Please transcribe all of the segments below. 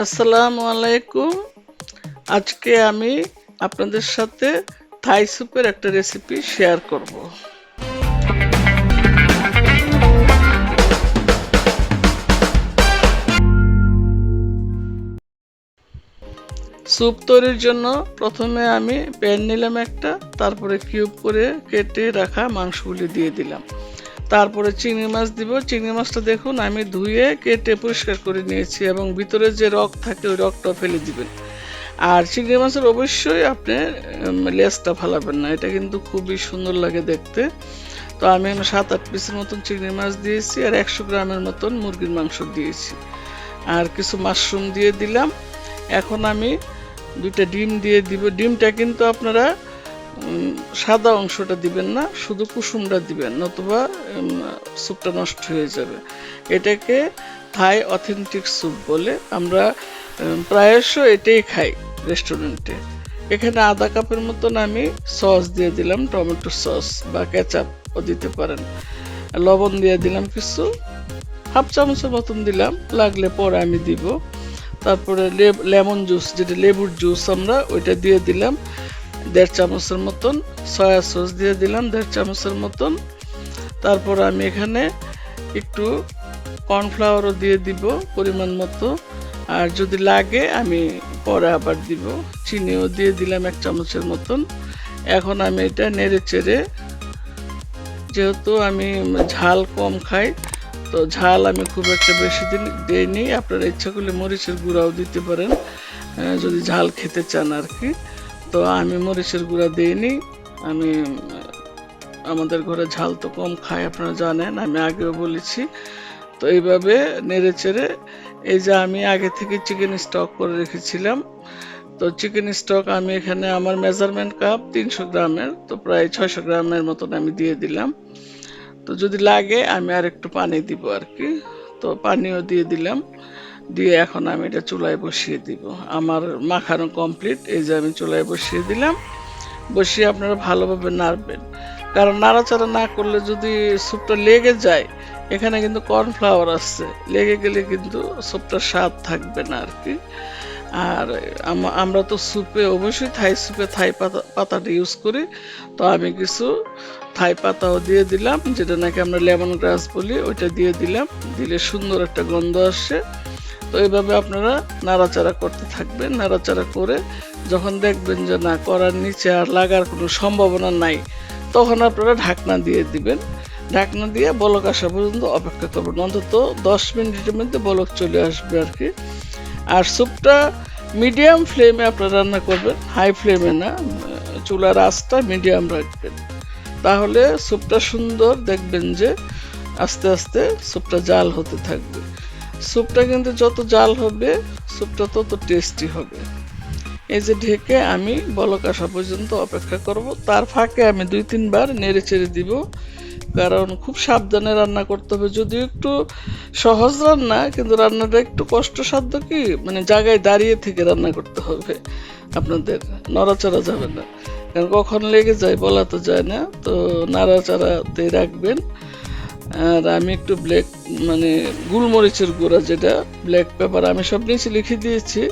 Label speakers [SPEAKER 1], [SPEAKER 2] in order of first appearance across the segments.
[SPEAKER 1] আসসালামু আলাইকুম। আজকে আমি আপনাদের সাথে থাই স্যুপের একটা রেসিপি শেয়ার করব। স্যুপ তৈরির জন্য প্রথমে আমি প্যান নিলাম একটা, তারপরে কিউব করে কেটে রাখা মাংসগুলি দিয়ে দিলাম। তারপরে চিংড়ি মাছ দিব। চিংড়ি মাছটা দেখুন আমি ধুয়ে কেটে পরিষ্কার করে নিয়েছি এবং ভিতরে যে রক থাকে ওই রকটা ফেলে দিবেন। আর চিংড়ি মাছের অবশ্যই আপনি লেজটা ফালাবেন না, এটা কিন্তু খুবই সুন্দর লাগে দেখতে। তো আমি 7-8 পিসের মতন চিংড়ি মাছ দিয়েছি আর 100 গ্রামের মতন মুরগির মাংস দিয়েছি আর কিছু মাশরুম দিয়ে দিলাম। এখন আমি 2টা ডিম দিয়ে দিব। ডিমটা কিন্তু আপনারা সাদা অংশটা দিবেন না, শুধু কুসুমটা দিবেন, নতুবা স্যুপটা নষ্ট হয়ে যাবে। এটাকে থাই অথেন্টিক স্যুপ বলে, আমরা প্রায়শ এটাই খাই রেস্টুরেন্টে। এখানে আধা কাপের মতন আমি সস দিয়ে দিলাম, টমেটো সস বা কেচাপও দিতে পারেন। লবণ দিয়ে দিলাম কিছু, হাফ চামচের মতন দিলাম, লাগলে পরে আমি দিব। তারপরে লেমন জুস, যেটা লেবুর জুস আমরা, ওইটা দিয়ে দিলাম 1.5 চামচের মতন। সয়া সস দিয়ে দিলাম 1.5 চামচের মতন। তারপর আমি এখানে একটু কর্নফ্লাওয়ারও দিয়ে দিব পরিমাণ মতো, আর যদি লাগে আমি পরে আবার দিব। চিনিও দিয়ে দিলাম 1 চামচের মতন। এখন আমি এটা নেড়ে চেড়ে, যেহেতু আমি ঝাল কম খাই তো ঝাল আমি খুব একটা বেশি দিন দিইনি, আপনারা ইচ্ছা করলে মরিচের গুঁড়াও দিতে পারেন যদি ঝাল খেতে চান আর কি। তো আমি মরিচের গুঁড়া দিইনি, আমি আমাদের ঘরে ঝাল তো কম খাই, আপনারা জানেন, আমি আগেও বলেছি। তো এইভাবে নেড়ে চেড়ে, এই যে আমি আগে থেকে চিকেন স্টক করে রেখেছিলাম, তো চিকেন স্টক আমি এখানে আমার মেজারমেন্ট কাপ 300 গ্রামের, তো প্রায় 600 গ্রামের মতন আমি দিয়ে দিলাম। তো যদি লাগে আমি আর একটু পানি দিব আর কি, তো পানিও দিয়ে দিলাম। দিয়ে এখন আমি এটা চুলায় বসিয়ে দিব। আমার মাখানো কমপ্লিট, এই যে আমি চুলায় বসিয়ে দিলাম। বসিয়ে আপনারা ভালোভাবে নাড়বেন, কারণ নাড়াচাড়া না করলে যদি স্যুপটা লেগে যায়, এখানে কিন্তু কর্নফ্লাওয়ার আছে, লেগে গেলে কিন্তু স্যুপটার স্বাদ থাকবে না আর কি। আর আমরা তো স্যুপে অবশ্যই থাই স্যুপে থাই পাতাটা ইউজ করি, তো আমি কিছু থাই পাতাও দিয়ে দিলাম, যেটা নাকি আমরা লেমন গ্রাস বলি, ওইটা দিয়ে দিলাম। দিলে সুন্দর একটা গন্ধ আসে। তো এইভাবে আপনারা নাড়াচাড়া করতে থাকবেন। নাড়াচাড়া করে যখন দেখবেন যে না, করার নিচে আর লাগার কোনো সম্ভাবনা নাই, তখন আপনারা ঢাকনা দিয়ে দিবেন। ঢাকনা দিয়ে বলক আসা পর্যন্ত অপেক্ষা করবেন, অন্তত 10 মিনিটের মধ্যে বলক চলে আসবে আর কি। আর স্যুপটা মিডিয়াম ফ্লেমে আপনারা রান্না করবেন, হাই ফ্লেমে না, চুলার আঁচটা মিডিয়াম রাখবেন। তাহলে স্যুপটা সুন্দর দেখবেন যে আস্তে আস্তে স্যুপটা জাল হতে থাকবে। স্যুপটা কিন্তু যত জাল হবে স্যুপটা তত টেস্টি হবে। এই যে ঢেকে আমি বলক আসা পর্যন্ত অপেক্ষা করব। তার ফাঁকে আমি 2-3 বার নেড়ে চেড়ে দিব, কারণ খুব সাবধানে রান্না করতে হবে। যদিও একটু সহজ রান্না, কিন্তু রান্নাটা একটু কষ্টসাধ্য, কি মানে জায়গায় দাঁড়িয়ে থেকে রান্না করতে হবে আপনাদের, নড়াচড়া যাবে না, কারণ কখন লেগে যায় বলা তো যায় না। তো নাড়াচাড়াতে রাখবেন। আর আমি একটু মানে গোলমরিচের গুঁড়া, যেটা ব্ল্যাক পেপার, আমি সব নিচে লিখে দিয়েছি।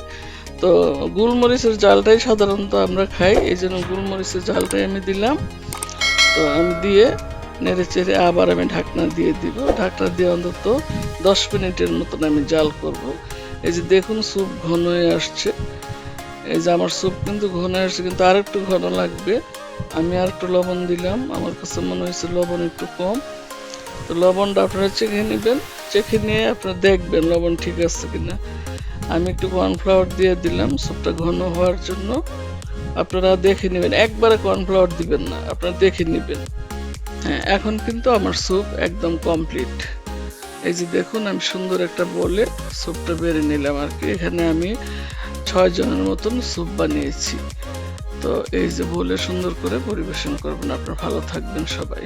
[SPEAKER 1] তো গোলমরিচের জালটাই সাধারণত আমরা খাই, এই জন্য গোলমরিচের জালটাই আমি দিলাম। তো আমি দিয়ে নেড়ে চেড়ে আবার আমি ঢাকনা দিয়ে দিব। ঢাকনা দিয়ে অন্তত 10 মিনিটের মতন আমি জাল করব। এই যে দেখুন স্যুপ ঘন হয়ে আসছে। এই যে আমার স্যুপ কিন্তু ঘন হয়ে আসছে, কিন্তু আর একটু ঘন লাগবে। আমি আর একটু লবণ দিলাম, আমার কাছে মনে হয়েছে লবণ একটু কম। তো লবণটা আপনারা চেখে নেবেন, চেখে নিয়ে আপনারা দেখবেন লবণ ঠিক আছে কিনা। আমি একটু কর্নফ্লাওয়ার দিয়ে দিলাম স্যুপটা ঘন হওয়ার জন্য। আপনারা দেখে নেবেন, একবারে কর্নফ্লাওয়ার দিবেন না, আপনারা দেখে নেবেন। হ্যাঁ, এখন কিন্তু আমার স্যুপ একদম কমপ্লিট। এই যে দেখুন আমি সুন্দর একটা বলে স্যুপটা বেড়ে নিলাম আর কি। এখানে আমি 6 জনের মতন স্যুপ বানিয়েছি। তো এই যে বলে সুন্দর করে পরিবেশন করবেন। আপনারা ভালো থাকবেন সবাই।